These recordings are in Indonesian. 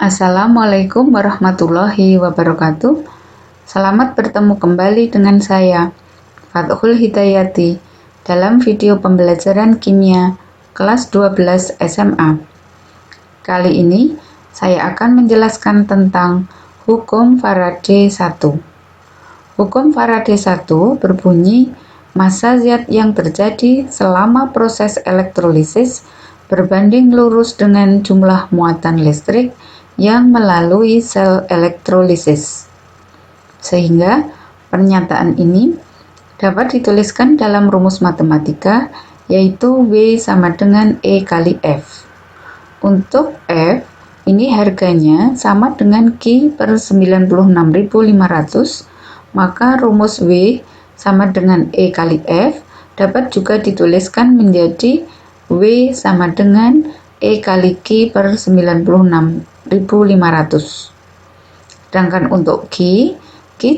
Assalamualaikum warahmatullahi wabarakatuh. Selamat bertemu kembali dengan saya, Fathul Hidayati, dalam video pembelajaran kimia kelas 12 SMA. Kali ini, saya akan menjelaskan tentang hukum Faraday 1. Hukum Faraday 1 berbunyi, massa zat yang terjadi selama proses elektrolisis berbanding lurus dengan jumlah muatan listrik yang melalui sel elektrolisis. Sehingga pernyataan ini dapat dituliskan dalam rumus matematika, yaitu W sama dengan E kali F. Untuk F, ini harganya sama dengan Q per 96.500, maka rumus W sama dengan E kali F dapat juga dituliskan menjadi W sama dengan E kali Q per 96.500. Sedangkan untuk Q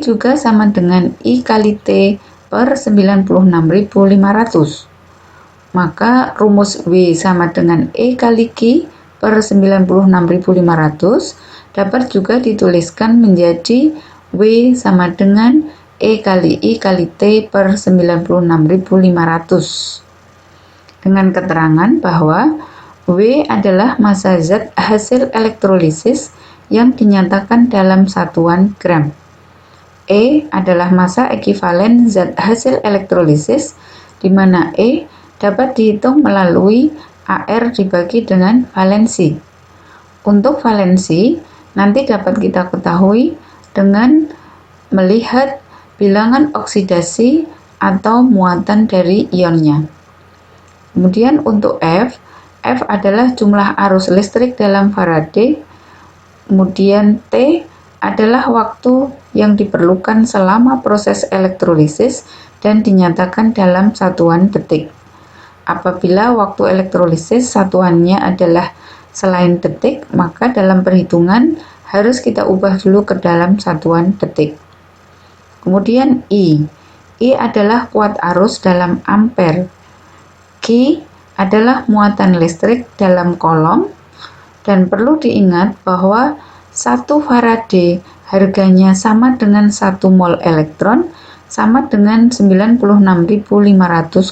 juga sama dengan I kali T per 96.500. Maka rumus W sama dengan E kali Q per 96.500 dapat juga dituliskan menjadi W sama dengan E kali I kali T per 96.500. Dengan keterangan bahwa W adalah massa zat hasil elektrolisis yang dinyatakan dalam satuan gram. E adalah massa ekivalen zat hasil elektrolisis, di mana E dapat dihitung melalui AR dibagi dengan valensi. Untuk valensi, nanti dapat kita ketahui dengan melihat bilangan oksidasi atau muatan dari ionnya. Kemudian untuk F adalah jumlah arus listrik dalam Faraday. Kemudian T adalah waktu yang diperlukan selama proses elektrolisis dan dinyatakan dalam satuan detik. Apabila waktu elektrolisis satuannya adalah selain detik, maka dalam perhitungan harus kita ubah dulu ke dalam satuan detik. Kemudian I adalah kuat arus dalam ampere. Q adalah muatan listrik dalam kolom, dan perlu diingat bahwa 1 Faraday harganya sama dengan 1 mol elektron sama dengan 96.500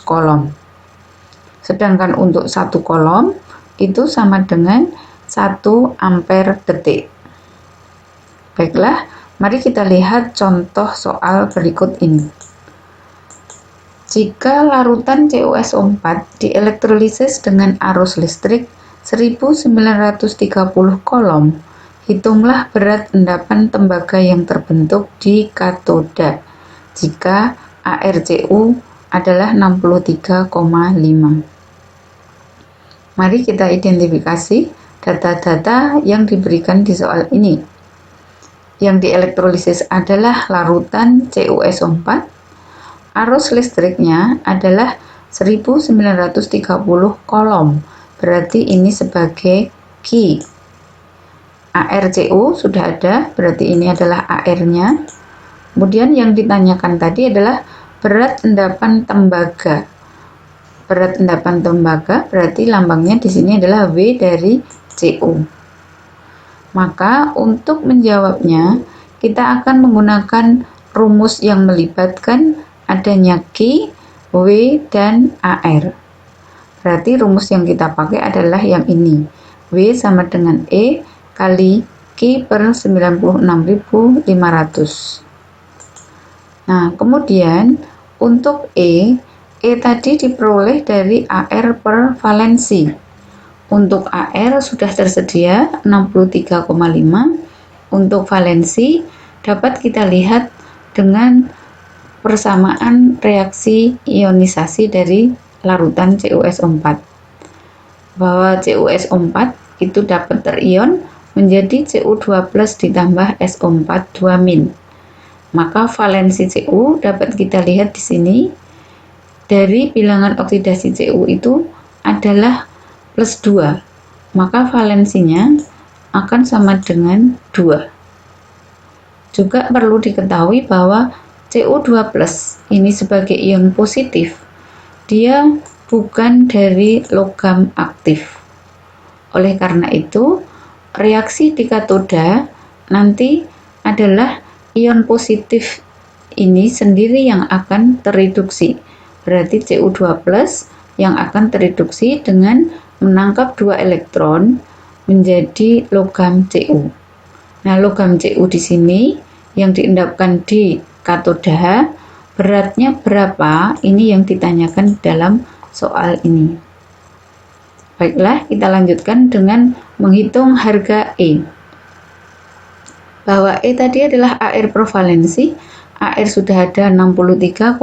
kolom. Sedangkan untuk 1 kolom itu sama dengan 1 ampere detik. Baiklah, mari kita lihat contoh soal berikut ini. Jika larutan CuSO4 dielektrolisis dengan arus listrik 1930 kolom, hitunglah berat endapan tembaga yang terbentuk di katoda jika ArCu adalah 63,5. Mari kita identifikasi data-data yang diberikan di soal ini. Yang dielektrolisis adalah larutan CuSO4. Arus listriknya adalah 1930 kolom, berarti ini sebagai Q. ArCu sudah ada, berarti ini adalah AR-nya. Kemudian yang ditanyakan tadi adalah berat endapan tembaga. Berat endapan tembaga berarti lambangnya di sini adalah W dari Cu. Maka untuk menjawabnya, kita akan menggunakan rumus yang melibatkan adanya Q, W, dan AR. Berarti rumus yang kita pakai adalah yang ini. W sama dengan E kali Q per 96.500. Nah, kemudian untuk E tadi diperoleh dari AR per valensi. Untuk AR sudah tersedia 63,5. Untuk valensi dapat kita lihat dengan persamaan reaksi ionisasi dari larutan CuSO4. Bahwa CuSO4 itu dapat terion menjadi Cu2+ ditambah SO4 2-. Maka valensi Cu dapat kita lihat di sini. Dari bilangan oksidasi Cu itu adalah plus 2. Maka valensinya akan sama dengan 2. Juga perlu diketahui bahwa Cu2+ ini sebagai ion positif, dia bukan dari logam aktif. Oleh karena itu, reaksi di katoda nanti adalah ion positif ini sendiri yang akan tereduksi. Berarti Cu2+ yang akan tereduksi dengan menangkap 2 elektron menjadi logam Cu. Nah, logam Cu di sini yang diendapkan di katoda beratnya berapa? Ini yang ditanyakan dalam soal ini. Baiklah, kita lanjutkan dengan menghitung harga E. Bahwa E tadi adalah AR per valensi, AR sudah ada 63,5,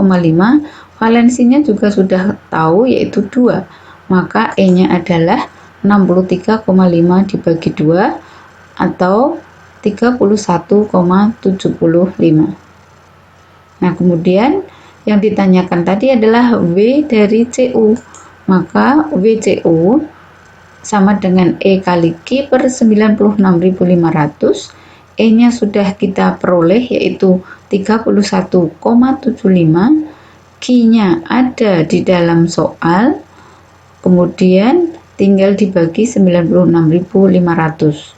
valensinya juga sudah tahu yaitu 2. Maka E-nya adalah 63,5 dibagi 2 atau 31,75. Nah, kemudian yang ditanyakan tadi adalah W dari Cu. Maka WCU sama dengan E kali Q per 96.500. E-nya sudah kita peroleh yaitu 31,75. Q-nya ada di dalam soal. Kemudian tinggal dibagi 96.500.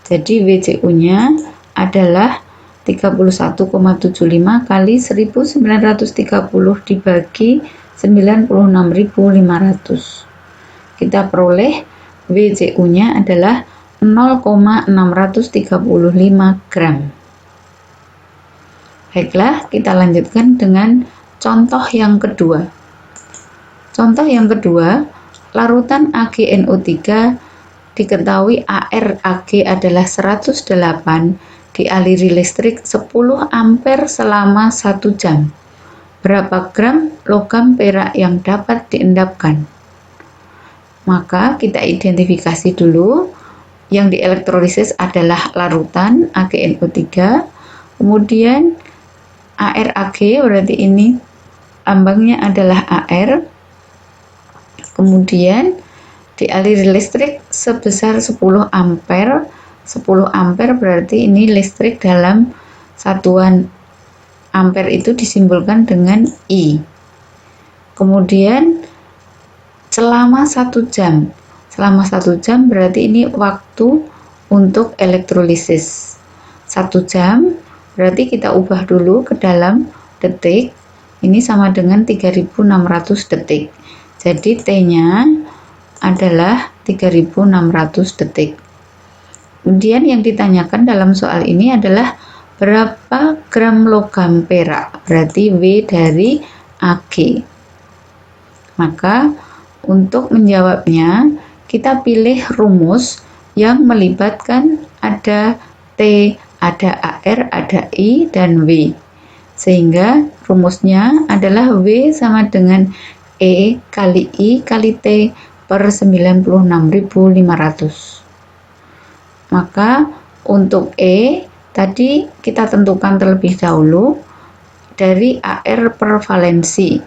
Jadi WCU-nya adalah 31,75 kali 1930 dibagi 96.500. Kita peroleh WCU-nya adalah 0,635 gram. Baiklah, kita lanjutkan dengan contoh yang kedua. Contoh yang kedua, larutan AgNO3 diketahui ArAg adalah 108, dialiri listrik 10 ampere selama 1 jam. Berapa gram logam perak yang dapat diendapkan? Maka kita identifikasi dulu. Yang dielektrolisis adalah larutan AgNO3. Kemudian ArAg berarti ini lambangnya adalah Ar. Kemudian dialiri listrik sebesar 10 ampere. 10 ampere berarti ini listrik dalam satuan ampere itu disimbolkan dengan I. Kemudian selama 1 jam. Selama 1 jam berarti ini waktu untuk elektrolisis. 1 jam berarti kita ubah dulu ke dalam detik. Ini sama dengan 3600 detik. Jadi T-nya adalah 3600 detik. Kemudian yang ditanyakan dalam soal ini adalah berapa gram logam perak, berarti W dari Ag. Maka untuk menjawabnya kita pilih rumus yang melibatkan ada T, ada Ar, ada I, dan W. Sehingga rumusnya adalah W sama dengan E kali I kali T per 96.500. Maka untuk E tadi kita tentukan terlebih dahulu dari AR per valensi.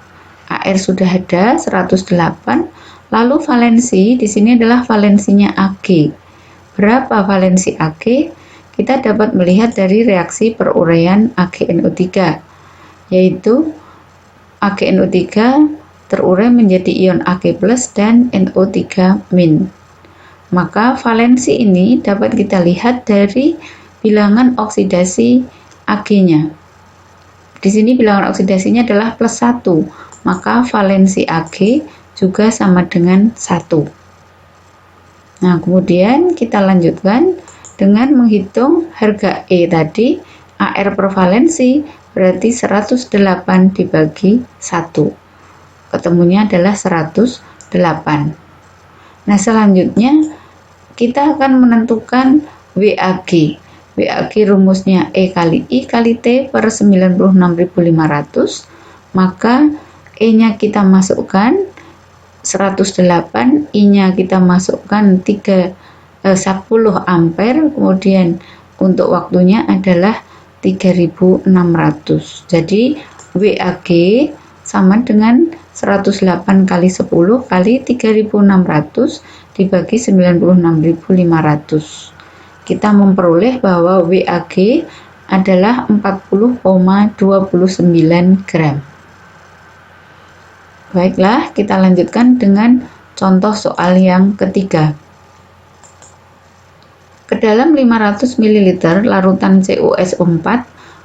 AR sudah ada 108, lalu valensi di sini adalah valensinya Ag. Berapa valensi Ag? Kita dapat melihat dari reaksi peruraian AgNO3, yaitu AgNO3 terurai menjadi ion Ag+ dan NO3-. Maka valensi ini dapat kita lihat dari bilangan oksidasi Ag-nya. Di sini bilangan oksidasinya adalah +1, maka valensi Ag juga sama dengan 1. Nah, kemudian kita lanjutkan dengan menghitung harga E tadi. AR per valensi berarti 108 dibagi 1. Ketemunya adalah 108. Nah, selanjutnya kita akan menentukan WAg. WAg rumusnya E kali I kali T per 96.500. Maka E-nya kita masukkan 108, I-nya kita masukkan 10 ampere, kemudian untuk waktunya adalah 3600. Jadi WAg sama dengan 108 kali 10 kali 3600 dibagi 96.500. Kita memperoleh bahwa WAg adalah 40,29 gram. Baiklah, kita lanjutkan dengan contoh soal yang ketiga. Ke dalam 500 ml larutan CuSO4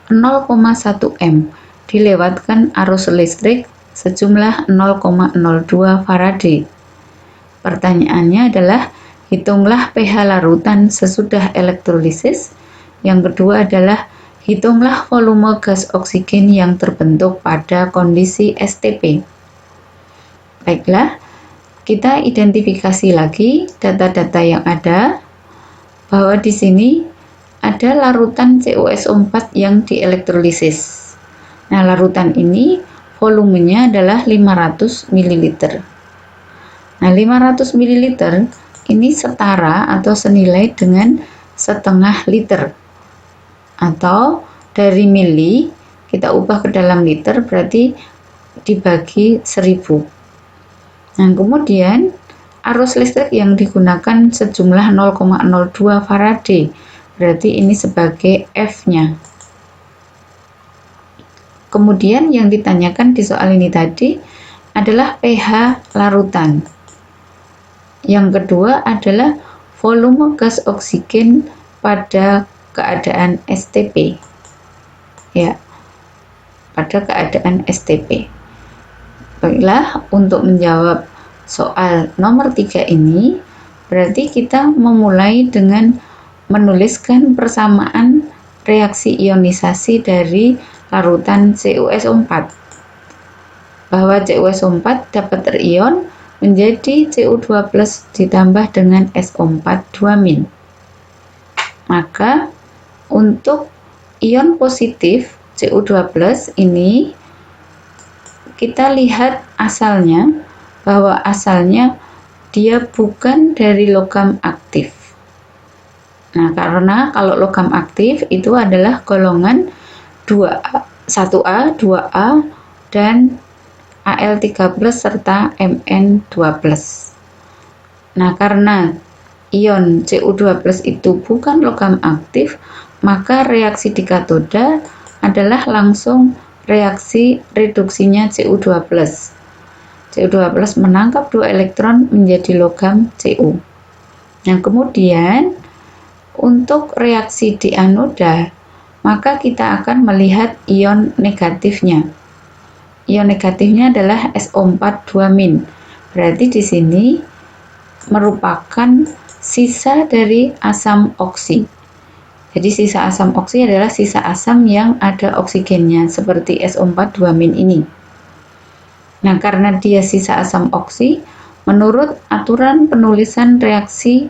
0,1 M dilewatkan arus listrik sejumlah 0,02 Faraday. Pertanyaannya adalah, hitunglah pH larutan sesudah elektrolisis. Yang kedua adalah, hitunglah volume gas oksigen yang terbentuk pada kondisi STP. Baiklah, kita identifikasi lagi data-data yang ada, bahwa di sini ada larutan CuSO4 yang dielektrolisis. Nah, larutan ini volumenya adalah 500 ml. Nah, 500 ml ini setara atau senilai dengan setengah liter. Atau dari mili kita ubah ke dalam liter, berarti dibagi 1000. Nah, kemudian arus listrik yang digunakan sejumlah 0,02 Faraday, berarti ini sebagai F-nya. Kemudian yang ditanyakan di soal ini tadi adalah pH larutan. Yang kedua adalah volume gas oksigen pada keadaan STP. Ya, pada keadaan STP. Baiklah, untuk menjawab soal nomor 3 ini, berarti kita memulai dengan menuliskan persamaan reaksi ionisasi dari larutan CuSO4. Bahwa CuSO4 dapat terion menjadi Cu2+ ditambah dengan SO4 2-. Maka untuk ion positif Cu2+ ini kita lihat asalnya, bahwa asalnya dia bukan dari logam aktif. Nah, karena kalau logam aktif itu adalah golongan 2A, 1A, 2A, dan Al3+ serta Mn2+. Nah, karena ion Cu2+ itu bukan logam aktif, maka reaksi di katoda adalah langsung reaksi reduksinya Cu2+. Cu2+ menangkap 2 elektron menjadi logam Cu. Nah, kemudian untuk reaksi di anoda, maka kita akan melihat ion negatifnya. Ion negatifnya adalah SO4 2-. Berarti di sini merupakan sisa dari asam oksi. Jadi sisa asam oksi adalah sisa asam yang ada oksigennya, seperti SO4 2- ini. Nah, karena dia sisa asam oksi, menurut aturan penulisan reaksi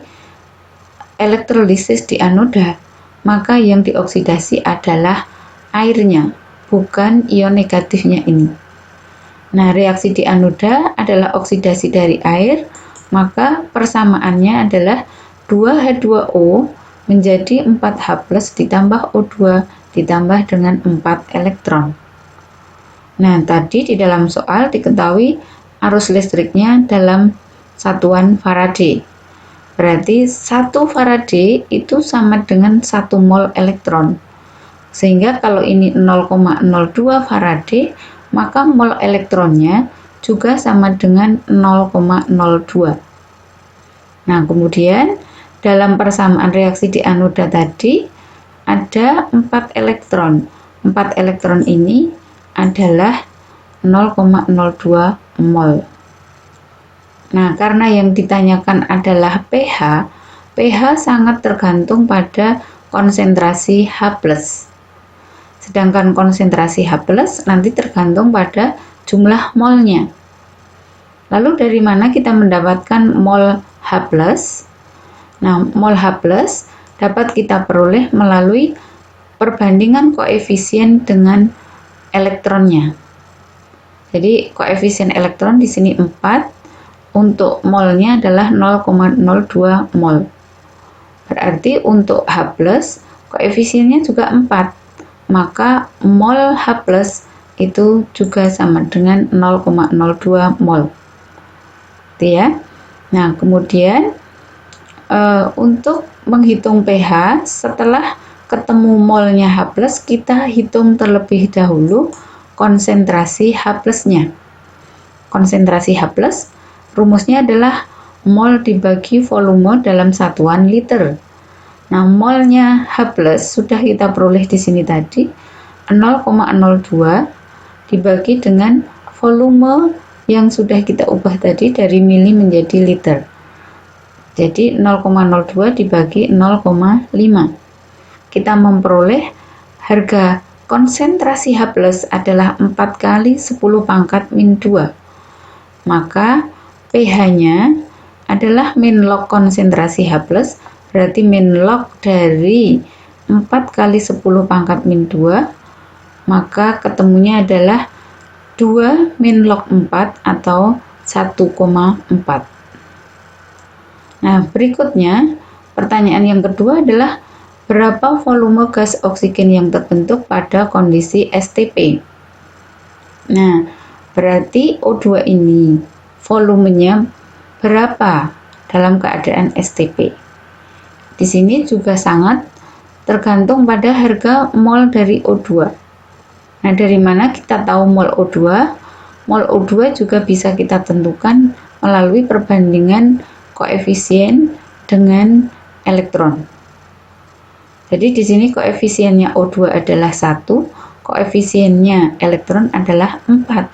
elektrolisis di anoda, maka yang dioksidasi adalah airnya, bukan ion negatifnya ini. Nah, reaksi di anoda adalah oksidasi dari air, maka persamaannya adalah 2H2O menjadi 4H+ ditambah O2 ditambah dengan 4 elektron. Nah, tadi di dalam soal diketahui arus listriknya dalam satuan Faraday. Berarti 1 Faraday itu sama dengan 1 mol elektron. Sehingga kalau ini 0,02 Faraday, maka mol elektronnya juga sama dengan 0,02. Nah, kemudian dalam persamaan reaksi di anoda tadi ada 4 elektron. 4 elektron ini adalah 0,02 mol. Nah, karena yang ditanyakan adalah pH, pH sangat tergantung pada konsentrasi H+. Sedangkan konsentrasi H+ nanti tergantung pada jumlah molnya. Lalu dari mana kita mendapatkan mol H+? Nah, mol H+ dapat kita peroleh melalui perbandingan koefisien dengan elektronnya. Jadi koefisien elektron di sini 4, untuk molnya adalah 0,02 mol. Berarti untuk H+, koefisiennya juga 4. Maka mol H+ itu juga sama dengan 0,02 mol. Gitu ya. Nah, kemudian untuk menghitung pH, setelah ketemu molnya H+, kita hitung terlebih dahulu konsentrasi H+-nya. Konsentrasi H+, rumusnya adalah mol dibagi volume dalam satuan liter. Nah, molnya H+ sudah kita peroleh di sini tadi 0,02 dibagi dengan volume yang sudah kita ubah tadi dari mili menjadi liter. Jadi 0,02 dibagi 0,5. Kita memperoleh harga konsentrasi H+ adalah 4 kali 10 pangkat min 2. Maka pH-nya adalah min log konsentrasi H+, berarti min log dari 4 kali 10 pangkat min 2, maka ketemunya adalah 2 min log 4 atau 1,4. Nah, berikutnya pertanyaan yang kedua adalah berapa volume gas oksigen yang terbentuk pada kondisi STP. Nah, berarti O2 ini volumenya berapa dalam keadaan STP. Di sini juga sangat tergantung pada harga mol dari O2. Nah, dari mana kita tahu mol O2? Mol O2 juga bisa kita tentukan melalui perbandingan koefisien dengan elektron. Jadi di sini koefisiennya O2 adalah 1, koefisiennya elektron adalah 4.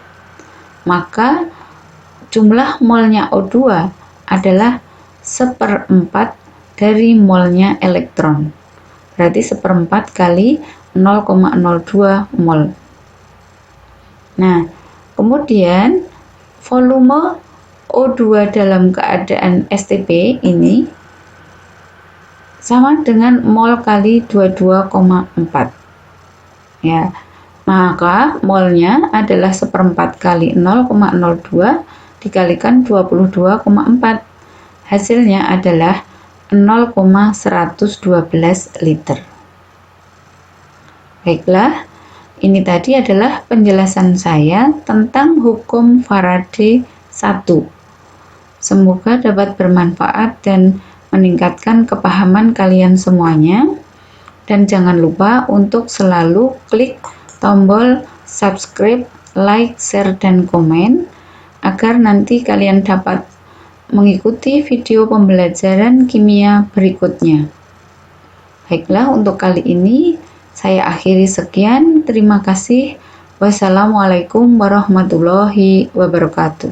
Maka jumlah molnya O2 adalah 1/4 dari molnya elektron. Berarti 1/4 kali 0,02 mol. Nah, kemudian volume O2 dalam keadaan STP ini sama dengan mol kali 22,4. Ya, maka molnya adalah 1/4 kali 0,02 dikalikan 22,4. Hasilnya adalah 0,112 liter. Baiklah, ini tadi adalah penjelasan saya tentang hukum Faraday 1. Semoga dapat bermanfaat dan meningkatkan kepahaman kalian semuanya. Dan jangan lupa untuk selalu klik tombol subscribe, like, share, dan komen agar nanti kalian dapat mengikuti video pembelajaran kimia berikutnya. Baiklah, untuk kali ini saya akhiri sekian. Terima kasih. Wassalamualaikum warahmatullahi wabarakatuh.